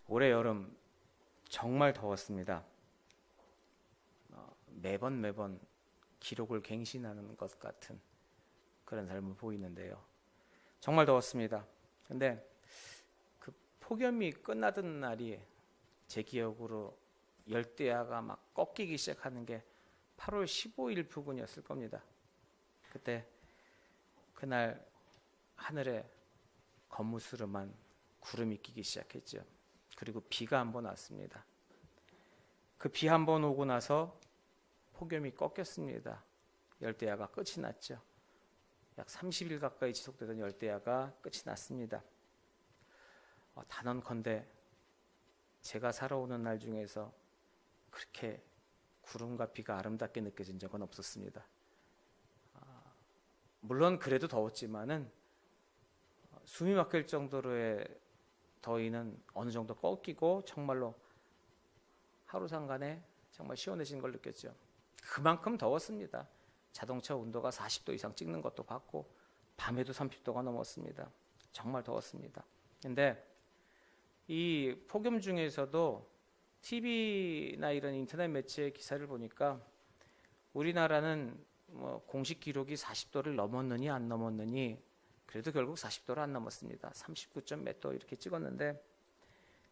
올해 여름 정말 더웠습니다. 매번 기록을 갱신하는 것 같은 그런 삶을 보이는데요. 정말 더웠습니다. 근데 그 폭염이 끝나던 날이 제 기억으로 열대야가 막 꺾이기 시작하는 게 8월 15일 부근이었을 겁니다. 그날 하늘에 거무스름한 구름이 끼기 시작했죠. 그리고 비가 한번 왔습니다. 그 비 한번 오고 나서 폭염이 꺾였습니다. 열대야가 끝이 났죠. 약 30일 가까이 지속되던 열대야가 끝이 났습니다. 단언컨대 제가 살아오는 날 중에서 그렇게 구름과 비가 아름답게 느껴진 적은 없었습니다. 물론 그래도 더웠지만은 숨이 막힐 정도로의 더위는 어느 정도 꺾이고 정말로 하루 상간에 정말 시원해진 걸 느꼈죠. 그만큼 더웠습니다. 자동차 온도가 40도 이상 찍는 것도 봤고 밤에도 30도가 넘었습니다. 정말 더웠습니다. 근데 이 폭염 중에서도 TV나 이런 인터넷 매체의 기사를 보니까 우리나라는 공식 기록이 40도를 넘었느니 안 넘었느니 그래도 결국 40도를 안 넘었습니다. 39점 몇 도 이렇게 찍었는데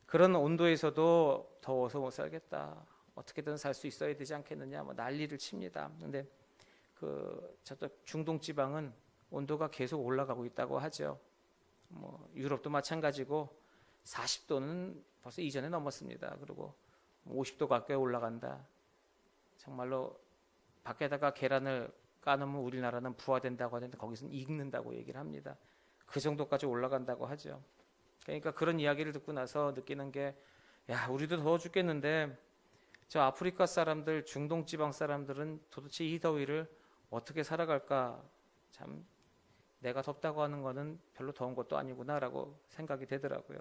그런 온도에서도 더워서 못 살겠다. 어떻게든 살 수 있어야 되지 않겠느냐 난리를 칩니다. 근데 저쪽 중동 지방은 온도가 계속 올라가고 있다고 하죠. 유럽도 마찬가지고 40도는 벌써 이전에 넘었습니다. 그리고 50도 가까이 올라간다. 정말로 밖에다가 계란을 까놓으면 우리나라는 부화된다고 하는데 거기서는 익는다고 얘기를 합니다. 그 정도까지 올라간다고 하죠. 그러니까 그런 이야기를 듣고 나서 느끼는 게 우리도 더워 죽겠는데 저 아프리카 사람들, 중동 지방 사람들은 도대체 이 더위를 어떻게 살아갈까. 참 내가 덥다고 하는 거는 별로 더운 것도 아니구나라고 생각이 되더라고요.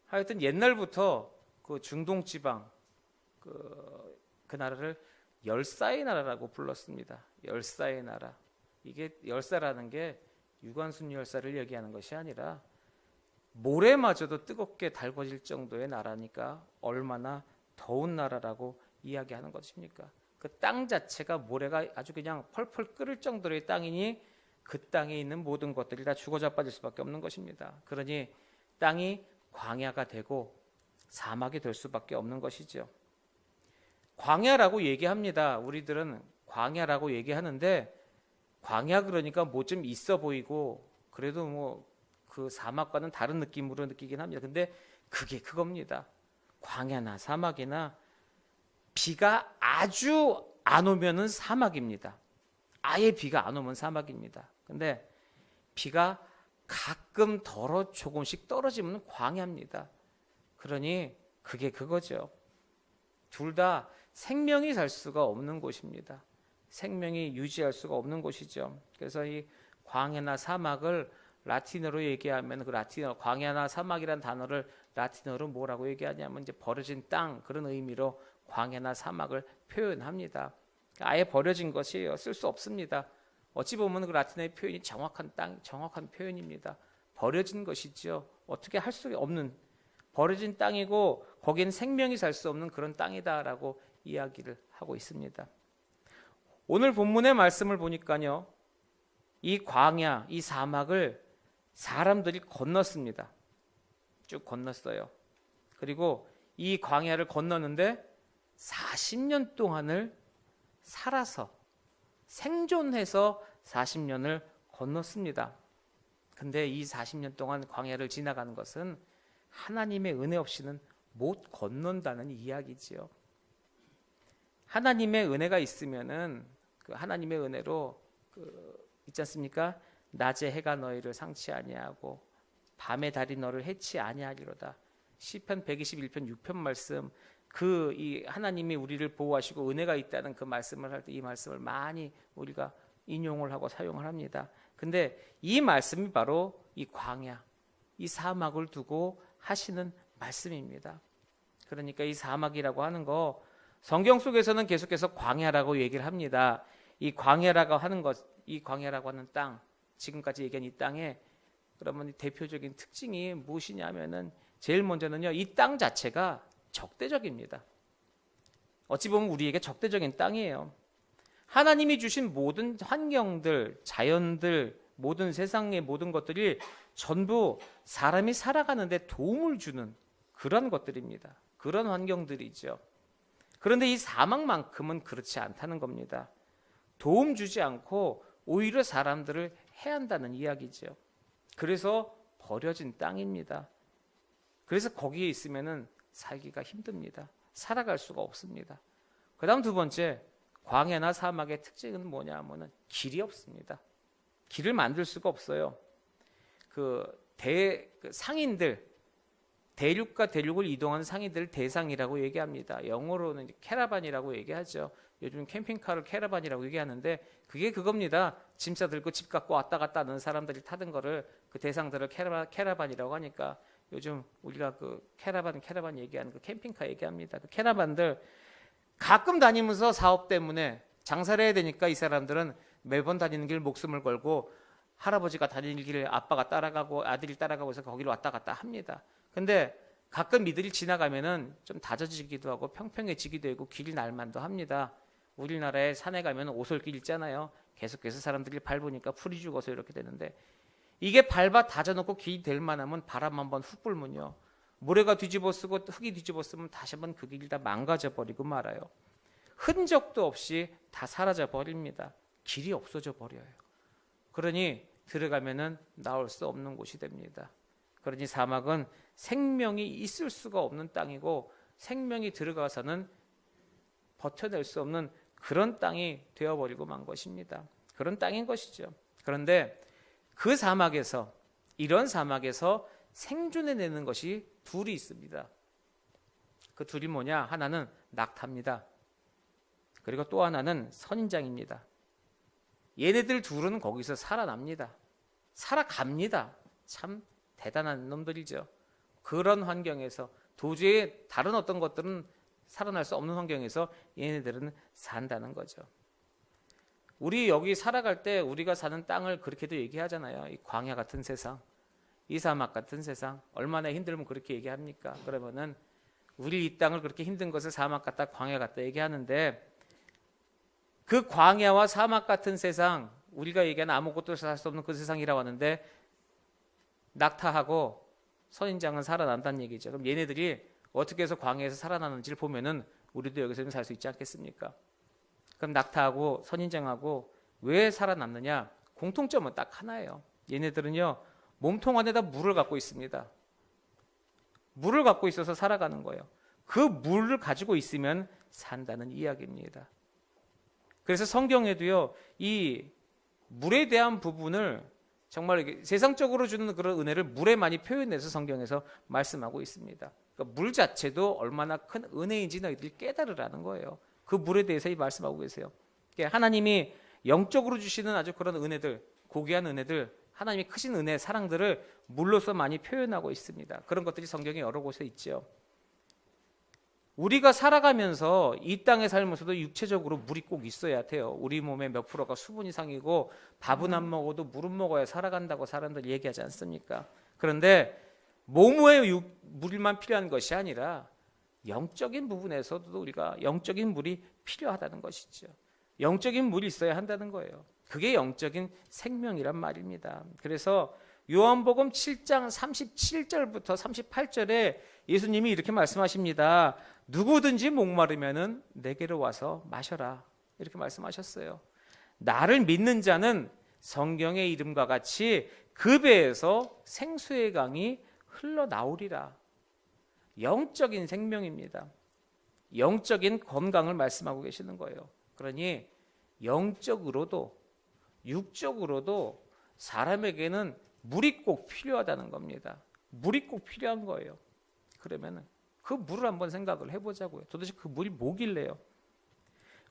하여튼 옛날부터 그 중동 지방 그 나라를 열사의 나라라고 불렀습니다. 열사의 나라. 이게 열사라는 게 유관순 열사를 얘기하는 것이 아니라 모래마저도 뜨겁게 달궈질 정도의 나라니까 얼마나 더운 나라라고 이야기하는 것입니까? 그 땅 자체가 모래가 아주 그냥 펄펄 끓을 정도의 땅이니 그 땅에 있는 모든 것들이 다 죽어 자빠질 수밖에 없는 것입니다. 그러니 땅이 광야가 되고 사막이 될 수밖에 없는 것이죠. 광야라고 얘기합니다. 우리들은 광야라고 얘기하는데 광야 그러니까 뭐 좀 있어 보이고 그래도 그 사막과는 다른 느낌으로 느끼긴 합니다. 근데 그게 그겁니다. 광야나 사막이나 비가 아주 안 오면은 사막입니다. 아예 비가 안 오면 사막입니다. 근데 비가 가끔 덜어 조금씩 떨어지면 광야입니다. 그러니 그게 그거죠. 둘 다 생명이 살 수가 없는 곳입니다. 생명이 유지할 수가 없는 곳이죠. 그래서 이 광야나 사막을 라틴어로 얘기하면 그 라틴어 광야나 사막이란 단어를 라틴어로 뭐라고 얘기하냐면 이제 버려진 땅 그런 의미로 광야나 사막을 표현합니다. 아예 버려진 것이에요. 쓸 수 없습니다. 어찌 보면 그 라틴어의 표현이 정확한 표현입니다. 버려진 것이죠. 어떻게 할 수 없는 버려진 땅이고 거기는 생명이 살 수 없는 그런 땅이다라고 이야기를 하고 있습니다. 오늘 본문의 말씀을 보니까요. 이 광야, 이 사막을 사람들이 건넜습니다. 쭉 건넜어요. 그리고 이 광야를 건너는데 40년 동안을 살아서 생존해서 40년을 건넜습니다. 근데 이 40년 동안 광야를 지나가는 것은 하나님의 은혜 없이는 못 건넌다는 이야기지요. 하나님의 은혜가 있으면은 그 하나님의 은혜로 있지 않습니까? 낮에 해가 너희를 상치 아니하고 밤에 달이 너를 해치 아니하리로다. 시편 121편 6편 말씀 이 하나님이 우리를 보호하시고 은혜가 있다는 그 말씀을 할 때 이 말씀을 많이 우리가 인용을 하고 사용을 합니다. 근데 이 말씀이 바로 이 광야, 이 사막을 두고 하시는 말씀입니다. 그러니까 이 사막이라고 하는 거 성경 속에서는 계속해서 광야라고 얘기를 합니다. 이 광야라고 하는 것, 이 광야라고 하는 땅, 지금까지 얘기한 이 땅에 그러면 대표적인 특징이 무엇이냐면은 제일 먼저는요, 이 땅 자체가 적대적입니다. 어찌 보면 우리에게 적대적인 땅이에요. 하나님이 주신 모든 환경들, 자연들, 모든 세상의 모든 것들이 전부 사람이 살아가는데 도움을 주는 그런 것들입니다. 그런 환경들이죠. 그런데 이 사막만큼은 그렇지 않다는 겁니다. 도움 주지 않고 오히려 사람들을 해한다는 이야기죠. 그래서 버려진 땅입니다. 그래서 거기에 있으면은 살기가 힘듭니다. 살아갈 수가 없습니다. 그 다음 두 번째, 광야나 사막의 특징은 뭐냐 하면은 길이 없습니다. 길을 만들 수가 없어요. 그 상인들, 대륙과 대륙을 이동하는 상인들을 대상이라고 얘기합니다. 영어로는 캐러반이라고 얘기하죠. 요즘 캠핑카를 캐러반이라고 얘기하는데 그게 그겁니다. 짐 싸들고 집 갖고 왔다 갔다 하는 사람들이 타던 거를 그 대상들을 캐러반이라고 하니까 요즘 우리가 그 캐러반 얘기하는 그 캠핑카 얘기합니다. 그 캐러반들 가끔 다니면서 사업 때문에 장사를 해야 되니까 이 사람들은 매번 다니는 길 목숨을 걸고 할아버지가 다니는 길을 아빠가 따라가고 아들이 따라가고 해서 거기로 왔다 갔다 합니다. 근데 가끔 이들이 지나가면은 좀 다져지기도 하고 평평해지기도 하고 길이 날만도 합니다. 우리나라에 산에 가면 오솔길 있잖아요. 계속해서 사람들이 밟으니까 풀이 죽어서 이렇게 되는데 이게 밟아 다져놓고 길이 될 만하면 바람 한번 훅 불면요. 모래가 뒤집어쓰고 흙이 뒤집어쓰면 다시 한번 그 길이 다 망가져버리고 말아요. 흔적도 없이 다 사라져버립니다. 길이 없어져 버려요. 그러니 들어가면은 나올 수 없는 곳이 됩니다. 그러니 사막은 생명이 있을 수가 없는 땅이고 생명이 들어가서는 버텨낼 수 없는 그런 땅이 되어버리고 만 것입니다. 그런 땅인 것이죠. 그런데 그 사막에서 이런 사막에서 생존해내는 것이 둘이 있습니다. 그 둘이 뭐냐? 하나는 낙타입니다. 그리고 또 하나는 선인장입니다. 얘네들 둘은 거기서 살아납니다. 살아갑니다. 참 대단한 놈들이죠. 그런 환경에서 도저히 다른 어떤 것들은 살아날 수 없는 환경에서 얘네들은 산다는 거죠. 우리 여기 살아갈 때 우리가 사는 땅을 그렇게도 얘기하잖아요. 이 광야 같은 세상, 이 사막 같은 세상 얼마나 힘들면 그렇게 얘기합니까? 그러면은 우리 이 땅을 그렇게 힘든 것을 사막 같다 광야 같다 얘기하는데 그 광야와 사막 같은 세상, 우리가 얘기하는 아무것도 살 수 없는 그 세상이라고 하는데 낙타하고 선인장은 살아난다는 얘기죠. 그럼 얘네들이 어떻게 해서 광야에서 살아나는지를 보면은 우리도 여기서 살 수 있지 않겠습니까? 그럼 낙타하고 선인장하고 왜 살아남느냐? 공통점은 딱 하나예요. 얘네들은요 몸통 안에다 물을 갖고 있습니다. 물을 갖고 있어서 살아가는 거예요. 그 물을 가지고 있으면 산다는 이야기입니다. 그래서 성경에도요 이 물에 대한 부분을 정말 세상적으로 주는 그런 은혜를 물에 많이 표현해서 성경에서 말씀하고 있습니다. 그러니까 물 자체도 얼마나 큰 은혜인지 너희들이 깨달으라는 거예요. 그 물에 대해서 이 말씀하고 계세요. 그러니까 하나님이 영적으로 주시는 아주 그런 은혜들, 고귀한 은혜들, 하나님이 크신 은혜, 사랑들을 물로서 많이 표현하고 있습니다. 그런 것들이 성경에 여러 곳에 있죠. 우리가 살아가면서 이 땅에 살면서도 육체적으로 물이 꼭 있어야 돼요. 우리 몸의 몇 프로가 수분 이상이고 밥은 안 먹어도 물은 먹어야 살아간다고 사람들이 얘기하지 않습니까? 그런데 몸에 물만 필요한 것이 아니라 영적인 부분에서도 우리가 영적인 물이 필요하다는 것이죠. 영적인 물이 있어야 한다는 거예요. 그게 영적인 생명이란 말입니다. 그래서 요한복음 7장 37절부터 38절에 예수님이 이렇게 말씀하십니다. 누구든지 목마르면은 내게로 와서 마셔라. 이렇게 말씀하셨어요. 나를 믿는 자는 성경의 이름과 같이 그 배에서 생수의 강이 흘러나오리라. 영적인 생명입니다. 영적인 건강을 말씀하고 계시는 거예요. 그러니 영적으로도 육적으로도 사람에게는 물이 꼭 필요하다는 겁니다. 물이 꼭 필요한 거예요. 그러면 그 물을 한번 생각을 해보자고요. 도대체 그 물이 뭐길래요?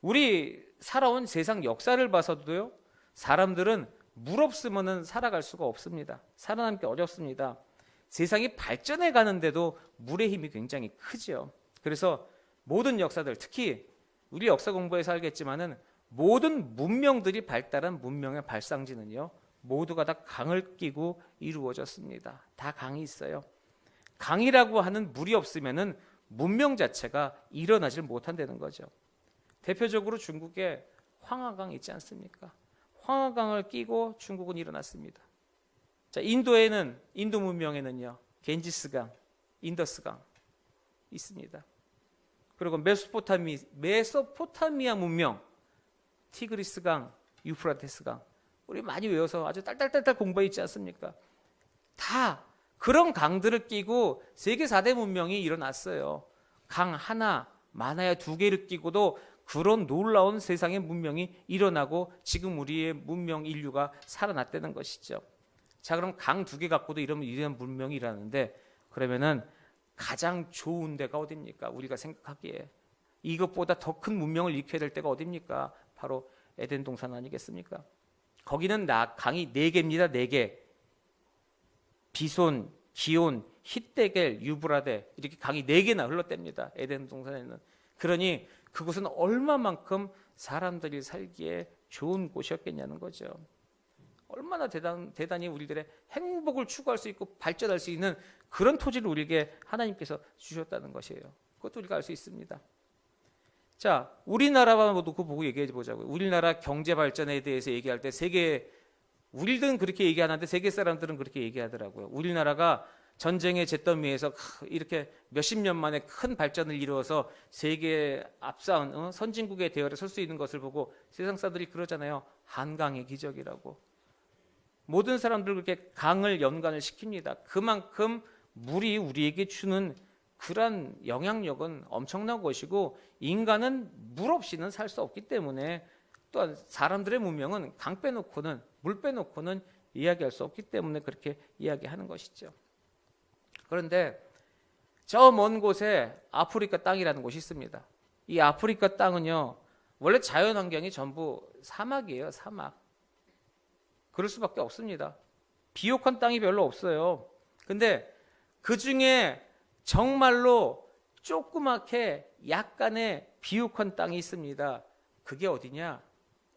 우리 살아온 세상 역사를 봐서도요, 사람들은 물 없으면 살아갈 수가 없습니다. 살아남기 어렵습니다. 세상이 발전해 가는데도 물의 힘이 굉장히 크죠. 그래서 모든 역사들, 특히 우리 역사 공부에서 알겠지만은 모든 문명들이 발달한 문명의 발상지는요, 모두가 다 강을 끼고 이루어졌습니다. 다 강이 있어요. 강이라고 하는 물이 없으면은 문명 자체가 일어나질 못한다는 거죠. 대표적으로 중국에 황하강 있지 않습니까? 황하강을 끼고 중국은 일어났습니다. 자, 인도에는 인도 문명에는요. 겐지스강, 인더스강 있습니다. 그리고 메소포타미아 문명, 티그리스강, 유프라테스강 우리 많이 외워서 아주 딸딸딸딸 공부해 있지 않습니까? 다 그런 강들을 끼고 세계 4대 문명이 일어났어요. 강 하나, 많아야 2개를 끼고도 그런 놀라운 세상의 문명이 일어나고 지금 우리의 문명 인류가 살아났다는 것이죠. 자, 그럼 강 2개 갖고도 이런 문명이 일어나는데 그러면은 가장 좋은 데가 어딥니까? 우리가 생각하기에 이것보다 더 큰 문명을 일으켜야 될 때가 어딥니까? 바로 에덴 동산 아니겠습니까? 거기는 강이 4개입니다. 4개. 비손, 기온, 히데겔, 유브라데 이렇게 강이 4개나 흘렀답니다. 에덴 동산에는. 그러니 그곳은 얼마만큼 사람들이 살기에 좋은 곳이었겠냐는 거죠. 얼마나 대단히 우리들의 행복을 추구할 수 있고 발전할 수 있는 그런 토지를 우리에게 하나님께서 주셨다는 것이에요. 그것도 우리가 알 수 있습니다. 자, 우리나라만 놓고 보고 얘기해 보자고요. 우리나라 경제 발전에 대해서 얘기할 때 우리들은 그렇게 얘기하는데 세계 사람들은 그렇게 얘기하더라고요. 우리나라가 전쟁의 잿더미에서 이렇게 몇십 년 만에 큰 발전을 이루어서 세계에 앞선 선진국의 대열에 설 수 있는 것을 보고 세상 사람들이 그러잖아요. 한강의 기적이라고. 모든 사람들 그렇게 강을 연관을 시킵니다. 그만큼 물이 우리에게 주는 그런 영향력은 엄청난 것이고 인간은 물 없이는 살 수 없기 때문에 또한 사람들의 문명은 강 빼놓고는 물 빼놓고는 이야기할 수 없기 때문에 그렇게 이야기하는 것이죠. 그런데 저 먼 곳에 아프리카 땅이라는 곳이 있습니다. 이 아프리카 땅은요 원래 자연 환경이 전부 사막이에요. 사막. 그럴 수밖에 없습니다. 비옥한 땅이 별로 없어요. 근데 그 중에 정말로 조그맣게 약간의 비옥한 땅이 있습니다. 그게 어디냐?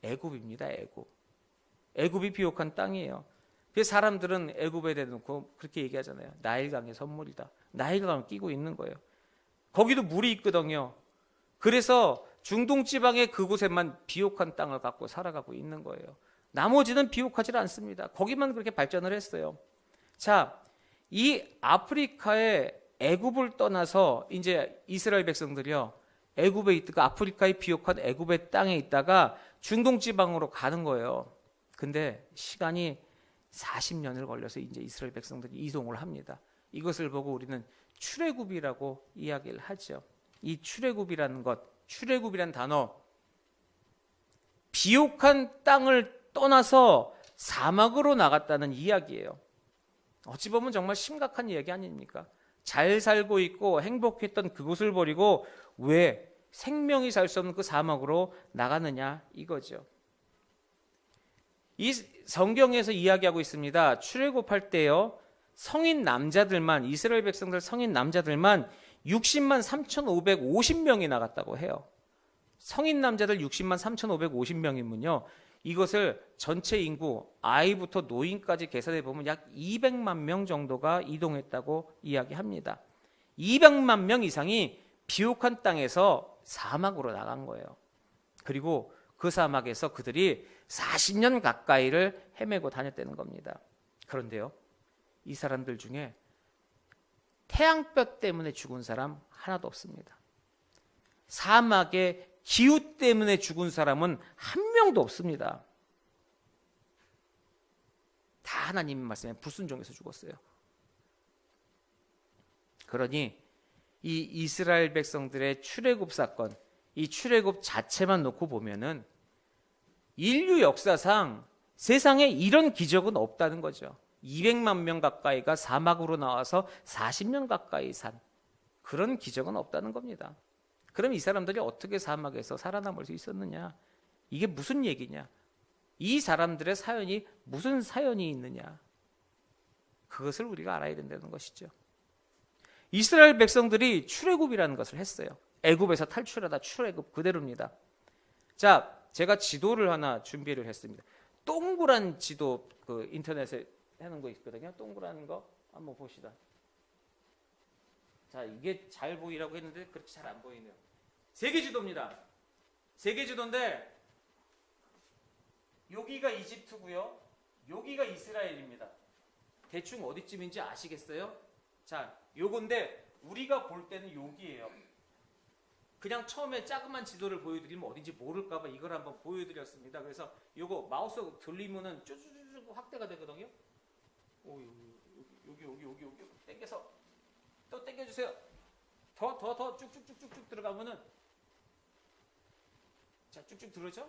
애굽입니다. 애굽. 애굽이 비옥한 땅이에요. 그래서 사람들은 애굽에 대놓고 그렇게 얘기하잖아요. 나일강의 선물이다. 나일강을 끼고 있는 거예요. 거기도 물이 있거든요. 그래서 중동 지방의 그곳에만 비옥한 땅을 갖고 살아가고 있는 거예요. 나머지는 비옥하지 않습니다. 거기만 그렇게 발전을 했어요. 자, 이 아프리카의 애굽을 떠나서 이제 이스라엘 백성들이요. 애굽에 있다가 아프리카의 비옥한 애굽의 땅에 있다가 중동 지방으로 가는 거예요. 근데 시간이 40년을 걸려서 이제 이스라엘 백성들이 이동을 합니다. 이것을 보고 우리는 출애굽이라고 이야기를 하죠. 이 출애굽이라는 것, 출애굽이란 단어, 비옥한 땅을 떠나서 사막으로 나갔다는 이야기예요. 어찌 보면 정말 심각한 이야기 아닙니까? 잘 살고 있고 행복했던 그곳을 버리고 왜 생명이 살 수 없는 그 사막으로 나가느냐 이거죠. 이 성경에서 이야기하고 있습니다. 출애굽할 때요. 성인 남자들만 이스라엘 백성들 성인 남자들만 60만 3,550명이 나갔다고 해요. 성인 남자들 60만 3,550명이면요. 이것을 전체 인구 아이부터 노인까지 계산해 보면 약 200만 명 정도가 이동했다고 이야기합니다. 200만 명 이상이 비옥한 땅에서 사막으로 나간 거예요. 그리고 그 사막에서 그들이 40년 가까이를 헤매고 다녔다는 겁니다. 그런데요, 이 사람들 중에 태양볕 때문에 죽은 사람 하나도 없습니다. 사막의 기후 때문에 죽은 사람은 한 명도 없습니다. 다 하나님의 말씀에 불순종해서 죽었어요. 그러니 이 이스라엘 백성들의 출애굽 사건, 이 출애굽 자체만 놓고 보면은 인류 역사상 세상에 이런 기적은 없다는 거죠. 200만 명 가까이가 사막으로 나와서 40년 가까이 산 그런 기적은 없다는 겁니다. 그럼 이 사람들이 어떻게 사막에서 살아남을 수 있었느냐? 이게 무슨 얘기냐? 이 사람들의 사연이 무슨 사연이 있느냐? 그것을 우리가 알아야 된다는 것이죠. 이스라엘 백성들이 출애굽이라는 것을 했어요. 애굽에서 탈출하다 출애굽 그대로입니다. 자, 제가 지도를 하나 준비를 했습니다. 동그란 지도 그 인터넷에 해놓은 거 있거든요. 동그란 거 한번 봅시다. 자, 이게 잘 보이라고 했는데 그렇게 잘 안 보이네요. 세계 지도입니다. 세계 지도인데 여기가 이집트고요. 여기가 이스라엘입니다. 대충 어디쯤인지 아시겠어요? 자, 요건데 우리가 볼 때는 여기예요. 그냥 처음에 자그만 지도를 보여드리면 어딘지 모를까봐 이걸 한번 보여드렸습니다. 그래서 요거 마우스 돌리면은 쭈쭈쭈쭈 확대가 되거든요. 오, 여기 당겨서 또 당겨주세요. 더 쭉쭉쭉쭉쭉 들어가면은 자, 쭉쭉 들어오죠?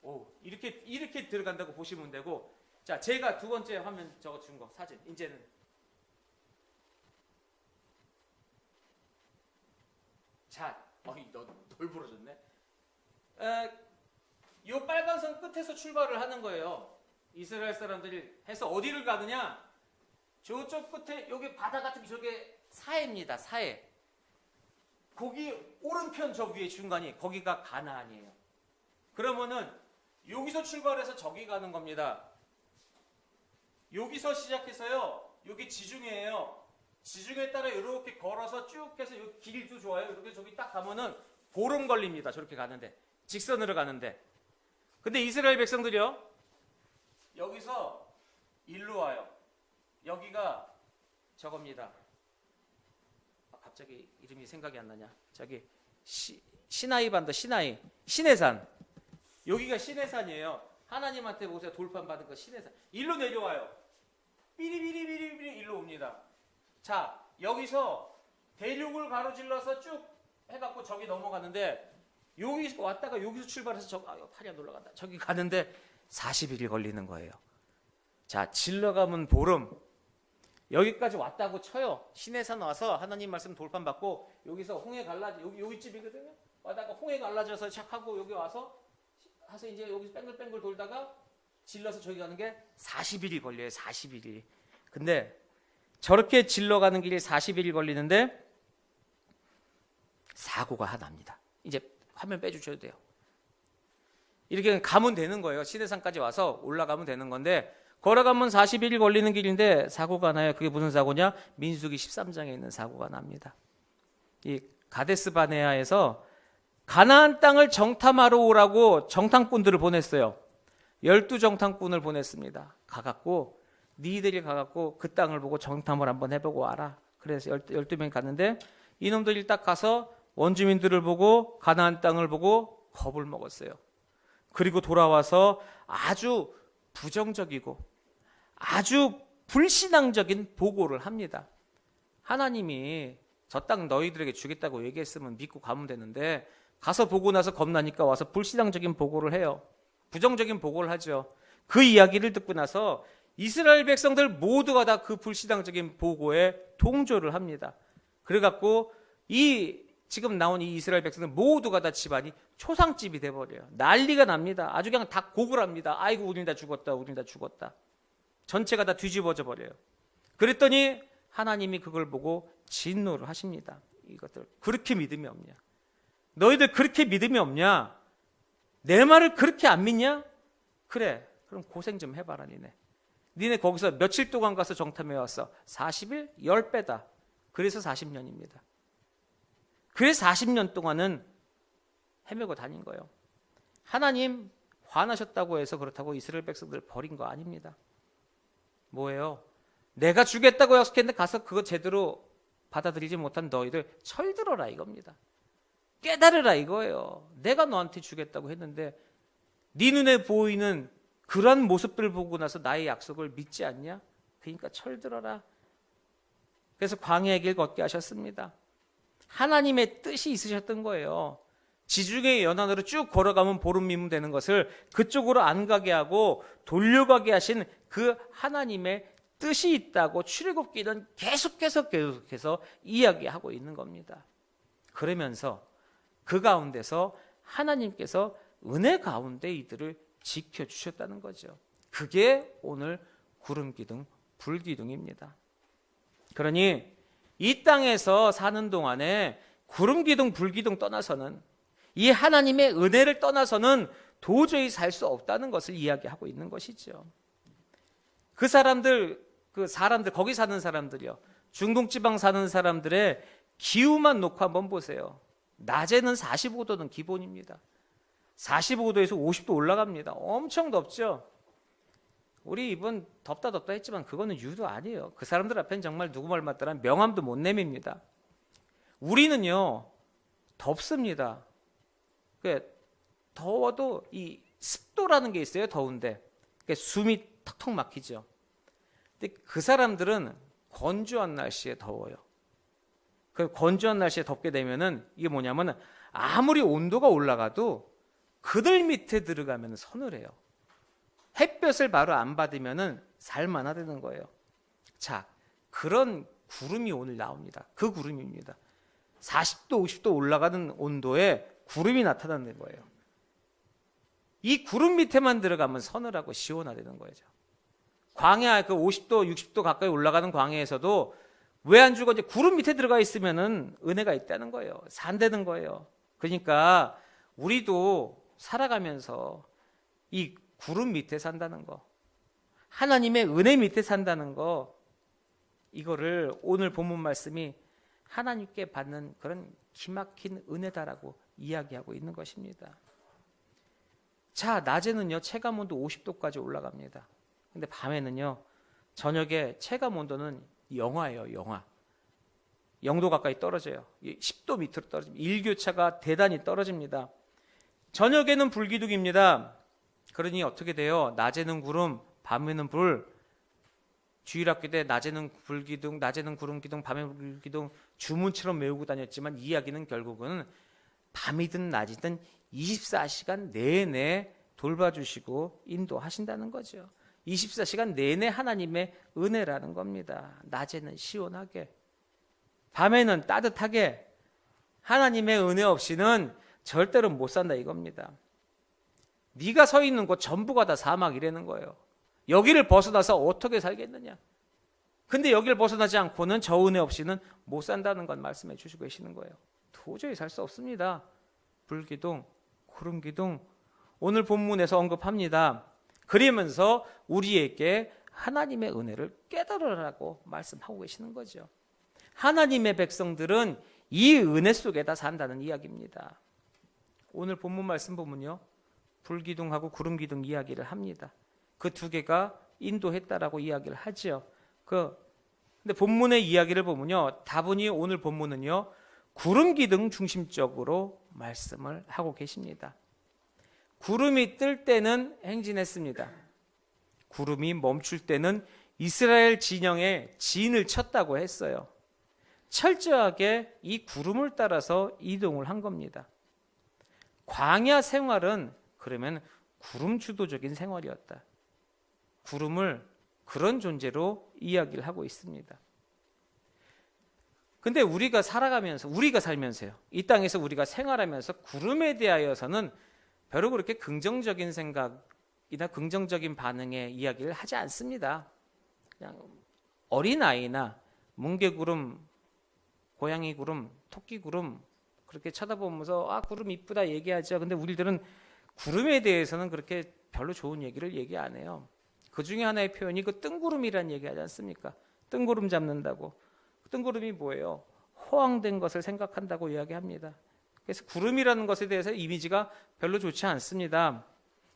오, 이렇게 들어간다고 보시면 되고, 자, 제가 두 번째 화면 저거 준 거 사진 이제는 자, 널브러졌네. 요 빨간 선 끝에서 출발을 하는 거예요. 이스라엘 사람들이 해서 어디를 가느냐? 저쪽 끝에 여기 바다 같은 게 저게 사해입니다. 사해. 거기 오른편 저 위에 중간이 거기가 가나안이에요. 그러면은 여기서 출발해서 저기 가는 겁니다. 여기서 시작해서요. 여기 지중해예요. 지중해 따라 이렇게 걸어서 쭉 해서 여기 길도 좋아요. 이렇게 저기 딱 가면은 보름 걸립니다. 저렇게 가는데 직선으로 가는데. 근데 이스라엘 백성들이요. 여기서 일로 와요. 여기가 저겁니다. 갑자기 이름이 생각이 안 나냐? 저기 시나이 반도 시내산. 여기가 시내산이에요. 하나님한테 보세요. 돌판 받은 거 시내산. 일로 내려와요. 삐리삐리삐리삐리 일로 옵니다. 자, 여기서 대륙을 가로질러서 쭉 해갖고 저기 넘어가는데 여기 왔다가 여기서 출발해서 팔이 안 올라간다. 저기 가는데 40일이 걸리는 거예요. 자, 질러가면 보름. 여기까지 왔다고 쳐요. 시내산 와서 하나님 말씀 돌판 받고 여기서 홍해 갈라져 여기쯤이거든요. 와다가 홍해 갈라져서 착하고 여기 와서 이제 여기 뺑글뺑글 돌다가 질러서 저기 가는 게 40일이 걸려요. 40일이. 근데 저렇게 질러가는 길이 40일이 걸리는데 사고가 하나 납니다. 이제 화면 빼주셔도 돼요. 이렇게 가면 되는 거예요. 시내산까지 와서 올라가면 되는 건데 걸어가면 40일이 걸리는 길인데 사고가 나요. 그게 무슨 사고냐? 민수기 13장에 있는 사고가 납니다. 이 가데스 바네아에서 가나안 땅을 정탐하러 오라고 정탐꾼들을 보냈어요. 12정탐꾼을 보냈습니다. 가갖고 니들이 가갖고 그 땅을 보고 정탐을 한번 해보고 와라. 그래서 12명이 갔는데 이놈들이 딱 가서 원주민들을 보고 가나안 땅을 보고 겁을 먹었어요. 그리고 돌아와서 아주 부정적이고 아주 불신앙적인 보고를 합니다. 하나님이 저 땅 너희들에게 주겠다고 얘기했으면 믿고 가면 되는데 가서 보고 나서 겁나니까 와서 불신앙적인 보고를 해요. 부정적인 보고를 하죠. 그 이야기를 듣고 나서 이스라엘 백성들 모두가 다 그 불신앙적인 보고에 동조를 합니다. 그래갖고 지금 나온 이 이스라엘 백성들 모두가 다 집안이 초상집이 돼버려요. 난리가 납니다. 아주 그냥 다 곡을 합니다. 아이고 우린 다 죽었다. 우린 다 죽었다. 전체가 다 뒤집어져 버려요. 그랬더니 하나님이 그걸 보고 진노를 하십니다. 이것들 그렇게 믿음이 없냐? 너희들 그렇게 믿음이 없냐? 내 말을 그렇게 안 믿냐? 그래, 그럼 고생 좀 해봐라 니네 거기서 며칠 동안 가서 정탐해 왔어? 40일? 10배다. 그래서 40년입니다. 그래서 40년 동안은 헤매고 다닌 거예요. 하나님 화나셨다고 해서 그렇다고 이스라엘 백성들을 버린 거 아닙니다. 뭐예요? 내가 주겠다고 약속했는데 가서 그거 제대로 받아들이지 못한 너희들 철들어라 이겁니다. 깨달으라 이거예요. 내가 너한테 주겠다고 했는데 네 눈에 보이는 그런 모습들을 보고 나서 나의 약속을 믿지 않냐? 그러니까 철들어라. 그래서 광야의 길 걷게 하셨습니다. 하나님의 뜻이 있으셨던 거예요. 지중해 연안으로 쭉 걸어가면 보름이면 되는 것을 그쪽으로 안 가게 하고 돌려가게 하신 그 하나님의 뜻이 있다고 출애굽기는 계속해서 이야기하고 있는 겁니다. 그러면서 그 가운데서 하나님께서 은혜 가운데 이들을 지켜주셨다는 거죠. 그게 오늘 구름기둥, 불기둥입니다. 그러니 이 땅에서 사는 동안에 구름기둥, 불기둥 떠나서는 이 하나님의 은혜를 떠나서는 도저히 살 수 없다는 것을 이야기하고 있는 것이죠. 그 사람들 거기 사는 사람들이요. 중동지방 사는 사람들의 기후만 놓고 한번 보세요. 낮에는 45도는 기본입니다. 45도에서 50도 올라갑니다. 엄청 덥죠. 우리 이번 덥다 했지만 그거는 유도 아니에요. 그 사람들 앞에는 정말 누구 말 맞더라 명함도 못 내밉니다. 우리는요 덥습니다. 더워도 이 습도라는 게 있어요. 더운데 숨이 턱턱 막히죠. 근데 그 사람들은 건조한 날씨에 더워요. 그 건조한 날씨에 덥게 되면은 이게 뭐냐면 아무리 온도가 올라가도 그들 밑에 들어가면 서늘해요. 햇볕을 바로 안 받으면은 살만하다는 거예요. 자, 그런 구름이 오늘 나옵니다. 그 구름입니다. 40도, 50도 올라가는 온도에 구름이 나타나는 거예요. 이 구름 밑에만 들어가면 서늘하고 시원하다는 거죠. 광야 그 50도, 60도 가까이 올라가는 광야에서도 왜 안 죽어? 이제 구름 밑에 들어가 있으면은 은혜가 있다는 거예요. 산다는 거예요. 그러니까 우리도 살아가면서 이 구름 밑에 산다는 거, 하나님의 은혜 밑에 산다는 거, 이거를 오늘 본문 말씀이 하나님께 받는 그런 기막힌 은혜다라고 이야기하고 있는 것입니다. 자, 낮에는요 체감온도 50도까지 올라갑니다. 근데 밤에는요 저녁에 체감온도는 영하예요. 영하 0도 가까이 떨어져요. 10도 밑으로 떨어집니다. 일교차가 대단히 떨어집니다. 저녁에는 불기둥입니다. 그러니 어떻게 돼요? 낮에는 구름, 밤에는 불. 주일학교 때 낮에는 불기둥, 낮에는 구름기둥, 밤에는 불기둥 주문처럼 외우고 다녔지만 이야기는 결국은 밤이든 낮이든 24시간 내내 돌봐주시고 인도하신다는 거죠. 24시간 내내 하나님의 은혜라는 겁니다. 낮에는 시원하게, 밤에는 따뜻하게. 하나님의 은혜 없이는 절대로 못 산다 이겁니다. 네가 서 있는 곳 전부가 다 사막이라는 거예요. 여기를 벗어나서 어떻게 살겠느냐. 근데 여기를 벗어나지 않고는 저 은혜 없이는 못 산다는 건 말씀해 주시고 계시는 거예요. 도저히 살 수 없습니다. 불기둥, 구름기둥 오늘 본문에서 언급합니다. 그러면서 우리에게 하나님의 은혜를 깨달으라고 말씀하고 계시는 거죠. 하나님의 백성들은 이 은혜 속에 다 산다는 이야기입니다. 오늘 본문 말씀 보면요 불기둥하고 구름기둥 이야기를 합니다. 그 두 개가 인도했다라고 이야기를 하죠. 근데 본문의 이야기를 보면요 다분히 오늘 본문은요 구름기둥 중심적으로 말씀을 하고 계십니다. 구름이 뜰 때는 행진했습니다. 구름이 멈출 때는 이스라엘 진영에 진을 쳤다고 했어요. 철저하게 이 구름을 따라서 이동을 한 겁니다. 광야 생활은 그러면 구름 주도적인 생활이었다. 구름을 그런 존재로 이야기를 하고 있습니다. 근데 우리가 살면서요. 이 땅에서 우리가 생활하면서 구름에 대하여서는 별로 그렇게 긍정적인 생각이나 긍정적인 반응의 이야기를 하지 않습니다. 그냥 어린아이나 뭉게구름, 고양이구름, 토끼구름 그렇게 쳐다보면서 구름 이쁘다 얘기하죠. 근데 우리들은 구름에 대해서는 그렇게 별로 좋은 얘기를 얘기 안 해요. 그 중에 하나의 표현이 그 뜬구름이라는 얘기 하지 않습니까? 뜬구름 잡는다고. 뜬구름이 뭐예요? 호황된 것을 생각한다고 이야기합니다. 그래서 구름이라는 것에 대해서 이미지가 별로 좋지 않습니다.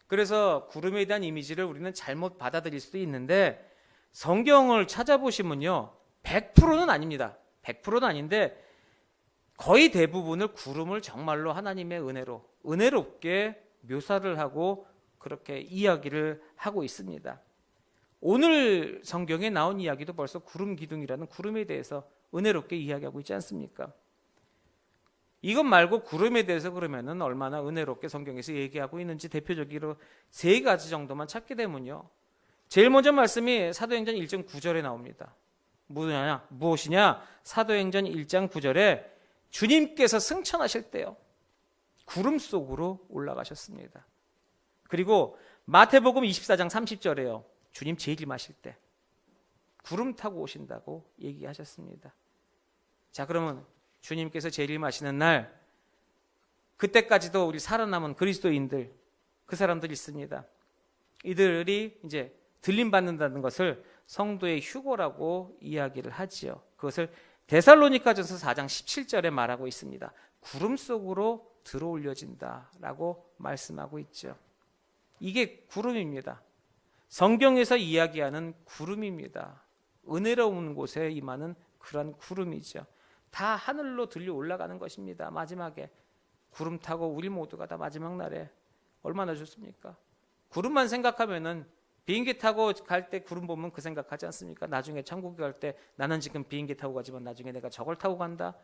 그래서 구름에 대한 이미지를 우리는 잘못 받아들일 수도 있는데 성경을 찾아보시면요 100%는 아닙니다. 100%는 아닌데 거의 대부분을 구름을 정말로 하나님의 은혜롭게 묘사를 하고 그렇게 이야기를 하고 있습니다. 오늘 성경에 나온 이야기도 벌써 구름 기둥이라는 구름에 대해서 은혜롭게 이야기하고 있지 않습니까? 이것 말고 구름에 대해서 그러면은 얼마나 은혜롭게 성경에서 얘기하고 있는지 대표적으로 3가지 정도만 찾게 되면요. 제일 먼저 말씀이 사도행전 1장 9절에 나옵니다. 무엇이냐? 사도행전 1장 9절에 주님께서 승천하실 때요. 구름 속으로 올라가셨습니다. 그리고 마태복음 24장 30절에요. 주님 재림하실 때 구름 타고 오신다고 얘기하셨습니다. 자, 그러면 주님께서 재림하시는 날 그때까지도 우리 살아남은 그리스도인들 그 사람들이 있습니다. 이들이 이제 들림 받는다는 것을 성도의 휴거라고 이야기를 하지요. 그것을 데살로니가전서 4장 17절에 말하고 있습니다. 구름 속으로 들어올려진다라고 말씀하고 있죠. 이게 구름입니다. 성경에서 이야기하는 구름입니다. 은혜로운 곳에 임하는 그런 구름이죠. 다 하늘로 들려 올라가는 것입니다. 마지막에 구름 타고 우리 모두가 다 마지막 날에 얼마나 좋습니까? 구름만 생각하면은 비행기 타고 갈 때 구름 보면 그 생각하지 않습니까? 나중에 천국에 갈 때 나는 지금 비행기 타고 가지만 나중에 내가 저걸 타고 간다.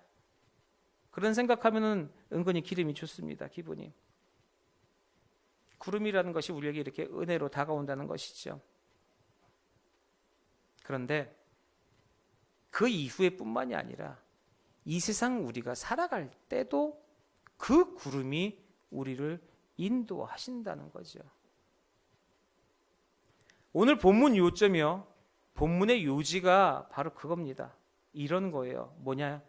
그런 생각하면은 은근히 기름이 좋습니다. 기분이. 구름이라는 것이 우리에게 이렇게 은혜로 다가온다는 것이죠. 그런데 그 이후에 뿐만이 아니라 이 세상 우리가 살아갈 때도 그 구름이 우리를 인도하신다는 거죠. 오늘 본문 요점이요. 본문의 요지가 바로 그겁니다. 이런 거예요. 뭐냐?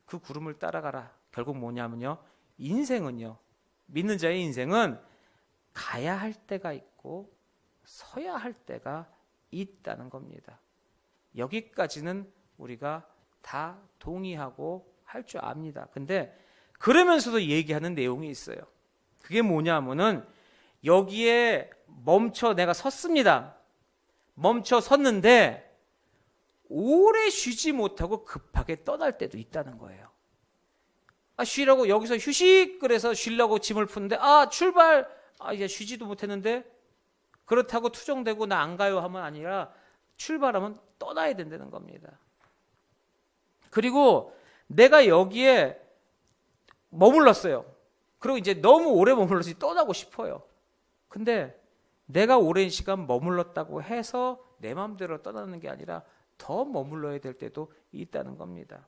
그 구름을 따라가라. 결국 뭐냐면요. 인생은요. 믿는 자의 인생은 가야 할 때가 있고 서야 할 때가 있다는 겁니다. 여기까지는 우리가 다 동의하고 할 줄 압니다. 근데 그러면서도 얘기하는 내용이 있어요. 그게 뭐냐면은 여기에 멈춰 내가 섰습니다. 멈춰 섰는데 오래 쉬지 못하고 급하게 떠날 때도 있다는 거예요. 쉬라고 여기서 휴식 그래서 쉬려고 짐을 푸는데 출발 이제 쉬지도 못했는데 그렇다고 투정되고 나 안 가요 하면 아니라 출발하면 떠나야 된다는 겁니다. 그리고 내가 여기에 머물렀어요. 그리고 이제 너무 오래 머물러서 떠나고 싶어요. 근데 내가 오랜 시간 머물렀다고 해서 내 마음대로 떠나는 게 아니라 더 머물러야 될 때도 있다는 겁니다.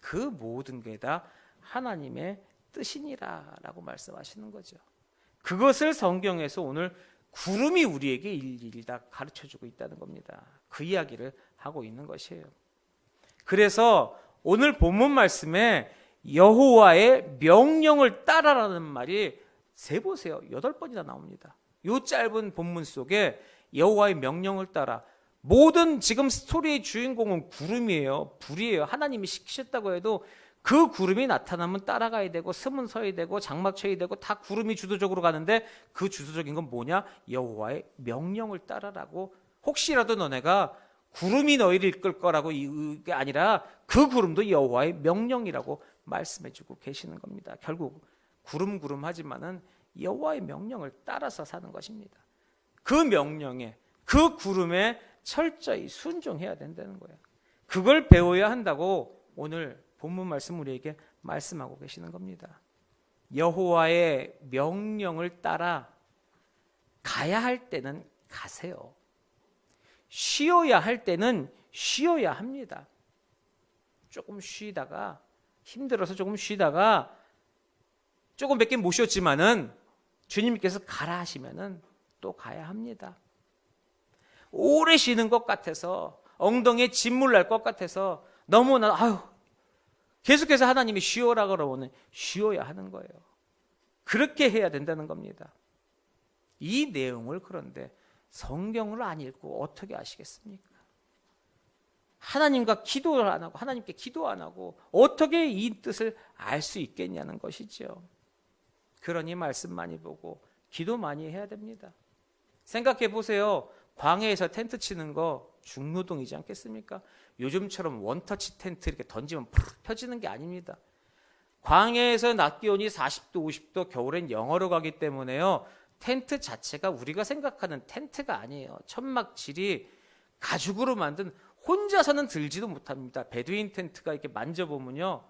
그 모든 게 다 하나님의 뜻이니라라고 말씀하시는 거죠. 그것을 성경에서 오늘 구름이 우리에게 일일이 다 가르쳐주고 있다는 겁니다. 그 이야기를 하고 있는 것이에요. 그래서 오늘 본문 말씀에 여호와의 명령을 따라라는 말이 세보세요. 8번이나 나옵니다. 이 짧은 본문 속에 여호와의 명령을 따라 모든 지금 스토리의 주인공은 구름이에요. 불이에요. 하나님이 시키셨다고 해도 그 구름이 나타나면 따라가야 되고 스문 서야 되고 장막 쳐야 되고 다 구름이 주도적으로 가는데 그 주도적인 건 뭐냐? 여호와의 명령을 따라라고. 혹시라도 너네가 구름이 너희를 이끌 거라고 이게 아니라 그 구름도 여호와의 명령이라고 말씀해주고 계시는 겁니다. 결국 구름하지만은 여호와의 명령을 따라서 사는 것입니다. 그 명령에 그 구름에 철저히 순종해야 된다는 거예요. 그걸 배워야 한다고 오늘 본문 말씀 우리에게 말씀하고 계시는 겁니다. 여호와의 명령을 따라 가야 할 때는 가세요. 쉬어야 할 때는 쉬어야 합니다. 조금 쉬다가 힘들어서 조금 쉬다가 조금 몇 개 못 쉬었지만은 주님께서 가라 하시면은 또 가야 합니다. 오래 쉬는 것 같아서 엉덩이에 진물 날 것 같아서 너무나 계속해서 하나님이 쉬어라 그러면 쉬어야 하는 거예요. 그렇게 해야 된다는 겁니다. 이 내용을 그런데 성경을 안 읽고 어떻게 아시겠습니까? 하나님과 기도를 안 하고 하나님께 기도 안 하고 어떻게 이 뜻을 알 수 있겠냐는 것이죠. 그러니 말씀 많이 보고 기도 많이 해야 됩니다. 생각해 보세요. 광야에서 텐트 치는 거 중노동이지 않겠습니까? 요즘처럼 원터치 텐트 이렇게 던지면 푹 펴지는 게 아닙니다. 광야에서 낮 기온이 40도, 50도, 겨울엔 영하로 가기 때문에요. 텐트 자체가 우리가 생각하는 텐트가 아니에요. 천막질이 가죽으로 만든 혼자서는 들지도 못합니다. 베두인 텐트가 이렇게 만져보면요.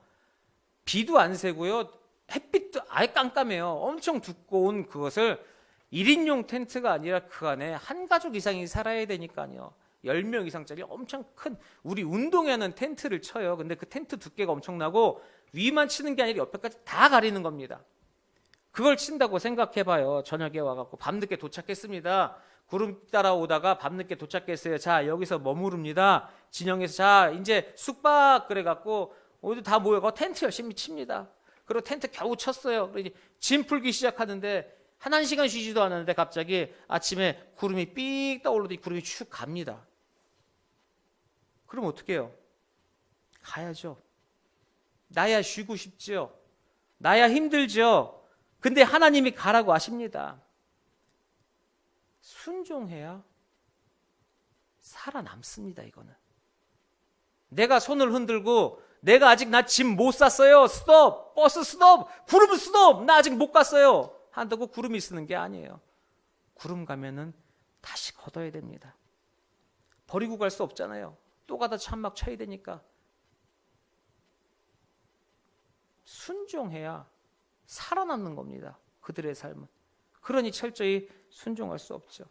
비도 안 새고요. 햇빛도 아예 깜깜해요. 엄청 두꺼운 그것을 1인용 텐트가 아니라 그 안에 한 가족 이상이 살아야 되니까요. 10명 이상짜리 엄청 큰 우리 운동회하는 텐트를 쳐요. 근데 그 텐트 두께가 엄청나고 위만 치는 게 아니라 옆에까지 다 가리는 겁니다. 그걸 친다고 생각해봐요. 저녁에 와갖고 밤늦게 도착했습니다. 구름 따라오다가 밤늦게 도착했어요. 자, 여기서 머무릅니다. 진영에서 자, 이제 숙박 그래갖고 어디 다 모여가 텐트 열심히 칩니다. 그리고 텐트 겨우 쳤어요. 그리고 이제 짐 풀기 시작하는데 한 시간 쉬지도 않았는데 갑자기 아침에 구름이 삑 떠올라도 이 구름이 쭉 갑니다. 그럼 어떻게 해요? 가야죠. 나야 쉬고 싶죠. 나야 힘들죠. 근데 하나님이 가라고 하십니다. 순종해야 살아남습니다. 이거는 내가 손을 흔들고 내가 아직 나 짐 못 쌌어요. 스톱! 버스 스톱! 구름 스톱! 나 아직 못 갔어요. 한다고 구름이 쓰는 게 아니에요. 구름 가면은 다시 걷어야 됩니다. 버리고 갈 수 없잖아요. 또 가다 찬막 쳐야 되니까. 순종해야 살아남는 겁니다. 그들의 삶은. 그러니 철저히 순종할 수 없죠.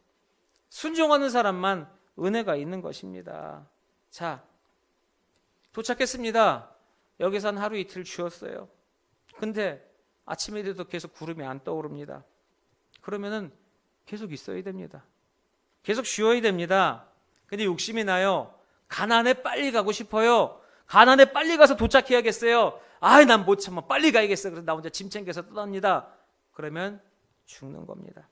순종하는 사람만 은혜가 있는 것입니다. 자, 도착했습니다. 여기서 한 하루 이틀 쉬었어요. 근데 아침에 돼도 계속 구름이 안 떠오릅니다. 그러면은 계속 있어야 됩니다. 계속 쉬어야 됩니다. 근데 욕심이 나요. 가나안에 빨리 가고 싶어요. 가나안에 빨리 가서 도착해야겠어요. 난 못 참아. 빨리 가야겠어. 그래서 나 혼자 짐 챙겨서 떠납니다. 그러면 죽는 겁니다.